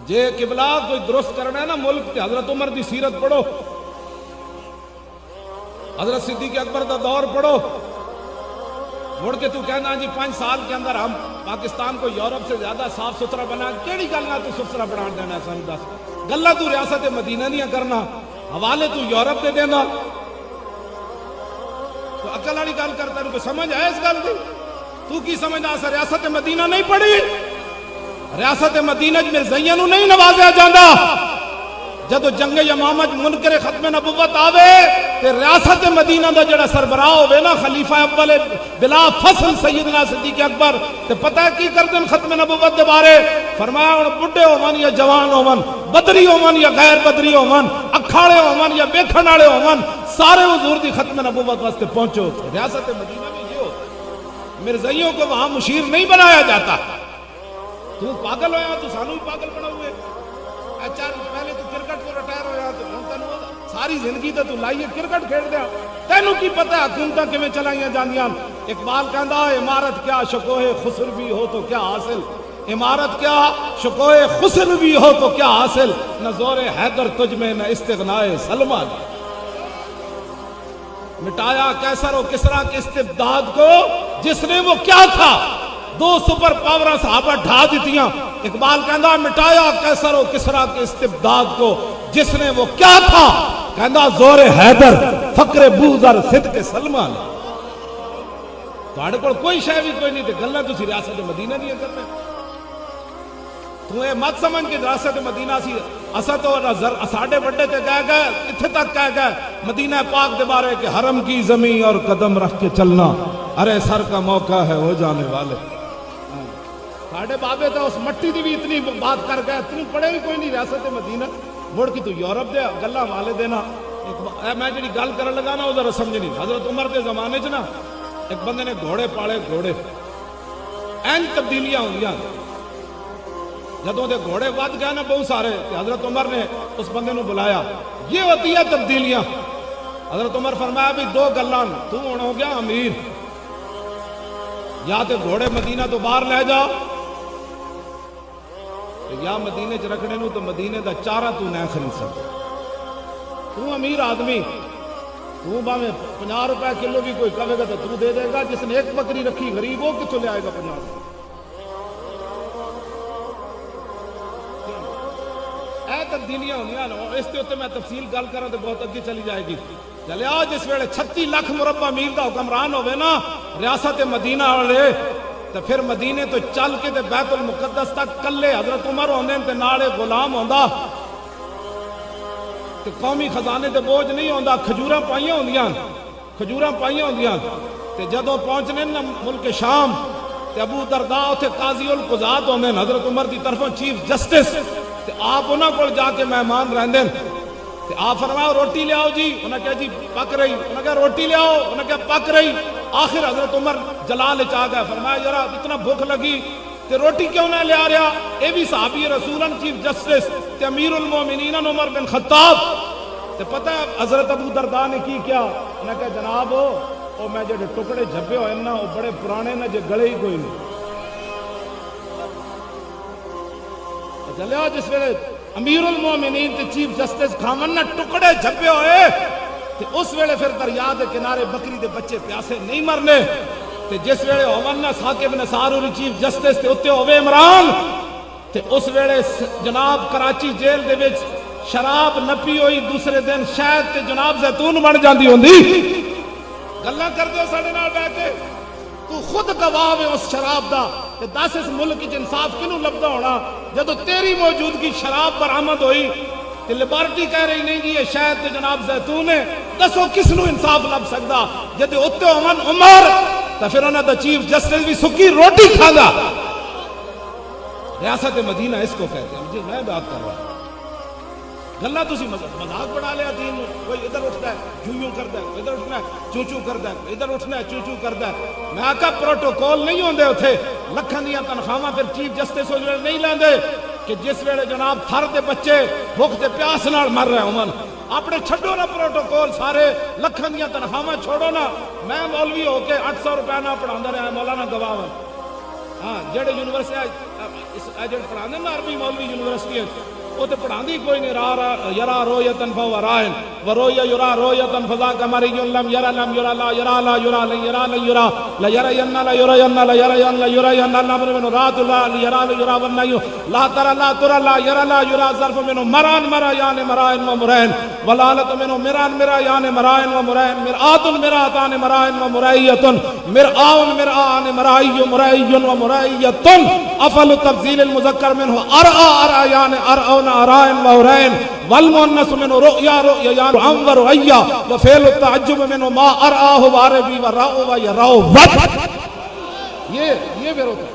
جے قبلہ کوئی درست کرنا ہے نا ملک تے حضرت عمر دی سیرت پڑھو، حضرت صدیق اکبر دا دور پڑھو، مڑ کے تو کہنا جی 5 سال کے اندر ہم پاکستان کو یورپ سے زیادہ صاف ستھرا بنا، کیڑی گل نہ تو صاف ستھرا بنا دینا سن دس گلا تو ریاست مدینہ نہیں کرنا، حوالے تو یورپ دے دینا، تو عقل والی گل کرتا ہے، سمجھ ہے اس گل دی؟ تو کی سمجھنا سا ریاست مدینہ نہیں پڑھی؟ ریاست مدینہ مرزائیاں نو نہیں نوازیا جاندہ، جدو جنگ یمامہ منکر ختم نبوت آوے تے ریاست مدینہ دا جڑا سربراہ ہوئے نا خلیفہ اول بلا فصل سیدنا صدیق اکبر، تے پتہ ہے کی کردن ختم نبوت دے بارے؟ فرمایا ان بڑھے ہومن یا جوان ہومن، بدری ہومن یا غیر بدری ہومن، اکھاڑے ہومن یا بیکھن والے ہومن، سارے حضور دی ختم نبوت واسطے پہنچو۔ ریاست مدینہ میں یہ ہوتا، مرزائیوں کو وہاں مشیر نہیں بنایا جاتا۔ تو پاگل ہویا تو سانو بھی پاگل بنا ہوئے، اچھا پہلے تو کرکٹ کو ریٹائر ہویا تو ساری زندگی تو لائیے کرکٹ کھیل دیا، تینوں کی پتہ ہے حکومتاں کیویں چلائیاں جاندیاں۔ اقبال کہندا عمارت کیا شکوہ خسر بھی ہو تو کیا حاصل، عمارت کیا شکوہ خسر بھی ہو تو کیا حاصل، نہ زور حیدر تجھ میں نہ استغنائے سلمان۔ مٹایا کیسر و کسریٰ کے استبداد کو جس نے وہ کیا تھا، 2 سپر پاورہ صحابہ ڈھا دیتیاں۔ اقبال کہندا مٹایا کیسر و کسریٰ کے استبداد کو جس نے وہ کیا تھا، کہندا زور حیدر فقر بوذر صدق سلمان۔ تہاڈے کول کوئی شے بھی کوئی نہیں تے گلاں تسی ریاست مدینہ دی کرنا۔ تو اے مت سمجھ کے ریاست مدینہ سی اسا تو ساڈے بڑے تے کہہ گئے، اتھے تک کہہ گئے مدینہ پاک دے بارے کہ حرم کی زمین اور قدم رکھ کے چلنا، ارے سر کا موقع ہے ہو جانے والے۔ ساڑھے بابے تو اس مٹی دی بھی اتنی بات کر گئے، اتنی پڑھے بھی کوئی نہیں ریاست مدینہ، مڑ کی تو یورپ دے گلہ والے دینا۔ میں جڑی گل کرن لگا نا وہ ذرا سمجھ نہیں۔ حضرت عمر دے زمانے چ نا ایک بندے نے گھوڑے پالے، گھوڑے این تبدیلیاں ہوندیاں، جدوں دے گھوڑے ود گئے نا بہت سارے، حضرت عمر نے اس بندے نو بلایا، یہ ہوتی ہے تبدیلیاں۔ حضرت عمر فرمایا بھی 2 گلاں، تو ہن ہو گیا امیر، یا تے گھوڑے مدینہ تو باہر لے جا، یا مدینے چ رکھنے نو تو مدینے دا چارہ تو نہ خرید سکتا۔ تو امیر آدمی، تو باویں 50 روپے کلو بھی کوئی کہے گا تو دے دے گا، جس نے 1 بکری رکھی غریب وہ کتوں لے آئے گا 50 روپے؟ اے تبدیلیاں ہوندیاں نا، اس تے اوتے میں تفصیل گل کراں تے بہت اگے چلی جائے گی۔ چلیا جس ویلے 36 لاکھ مربع میل دا حکمران ہوئے نا ریاست مدینہ والے، تو پھر مدینے تو چل کے بیت المقدس تک کلے حضرت عمر ہوندے تے نالے غلام ہوندا، تے قومی خزانے تے بوجھ نہیں ہوندا، کھجوراں پائیاں ہوندیاں، کھجوراں پائیاں ہوندیاں، تے جدوں پہنچنے نا ملک شام تے ابو درداء تے قاضی القضات ہوندے حضرت عمر دی طرفوں چیف جسٹس، تے آپ انہاں کول جا کے مہمان رہندے، تے آپ فرمایا روٹی لے آؤ جی، انہاں کہا جی پک رہی، انہاں کہا روٹی لے آؤ، انہاں کہا پک رہی۔ آخر حضرت عمر جلال چاہ گئے، فرمایا یارا اتنا بھوک لگی تے روٹی کیوں نہ لے آ رہا؟ اے بھی صحابی رسولن چیف جسٹس تے امیر المومنین عمر بن خطاب، تے پتہ ہے حضرت ابو درداء نے کی کیا؟ انہاں کہا جناب او میں جڑے ٹکڑے جھپے ہوئے نا وہ بڑے پرانے نا، جے گلے ہی کوئی نہیں۔ چلیا جس ویلے امیر المومنین تے چیف جسٹس کھاون نا ٹکڑے جھپے ہوئے، تے اس ویلے پھر دریا دے کنارے بکری دے بچے پیاسے نہیں مرنے، تے جس ویلے ہوون نا ثاقب نثار اور چیف جسٹس تے اتنے ہوئے عمران، تے اس ویلے جناب کراچی جیل دے وچ شراب نپی ہوئی دوسرے دن شاید تے جناب زیتون بن جاندی ہوندی۔ گلاں کردے ہو ساڈے نال بیٹھ کے، تو خود گواہ ہے اس شراب دا، کہ 10 اس ملک وچ انصاف کینوں لبدا ہونا جدوں تیری موجودگی شراب برآمد ہوئی، تے لیبارٹی کہہ رہی نہیں جی یہ شاید تے جناب زیتون ہے، دسو کس نو انصاف لب سکدا؟ جدے اوتے ہون عمر تے پھر انہاں دا چیف جسٹس بھی سکی روٹی کھادا۔ ریاست مدینہ اس کو کہتے ہیں، جی میں بات کر رہا ہوں، گلا تسی مذاق بنا لیا دین، کوئی ادھر اٹھتا ہے یوں یوں کرتا ہے، ادھر اٹھنا ہے چوں چوں کرتا ہے، ادھر اٹھنا ہے چوں چوں کرتا ہے۔ میں آکا پروٹوکول نہیں ہوندے اتھے، لکھاں دیاں تنخواہاں پھر چیف جسٹس ہو جائے نہیں لیندے، کہ جس ویلے جناب تھر دے بچے بھوک تے پیاس نال مر رہے ہون، اپنے چھڈو نا پروٹوکول سارے، لکھاں دیاں تنخواہاں چھوڑو نا۔ میں مولوی ہو کے 800 روپے نہ پڑھاندا رہا، مولانا گواہ ہاں، جڑے یونیورسٹی اس ایجنٹ پڑھانے نا عربی مولوی یونیورسٹی ہے وہ تو پڑھاندی کوئی نہیں یرا رویتن فہو رائن ورویا یرا رویتن فذاک مری لم یرا لا یرا لا یرا لا یرا لا یرا لا یرین لا یرین لا یرین لا یرین الامر من رات لا یرا لا یرا والنهی لا ترى لا ترى لا یرا لا یرا ظرف من مران مرایان مرائن و مرائن ولالت من مران مرایان مرائن و مرائن مرآت مرآتان مرائن و مرائیت مرآن مرآن مرائی مرائی و مرائیت افل تفضیل المذکر منه ارآ ارآیان ارآن ارائن و ارائن والمؤنث من رؤیا رؤیان انور رؤیا وفعل التعجب من ما ارآہ وعربی و راؤ و یراؤ یہ پھر ہوتا ہے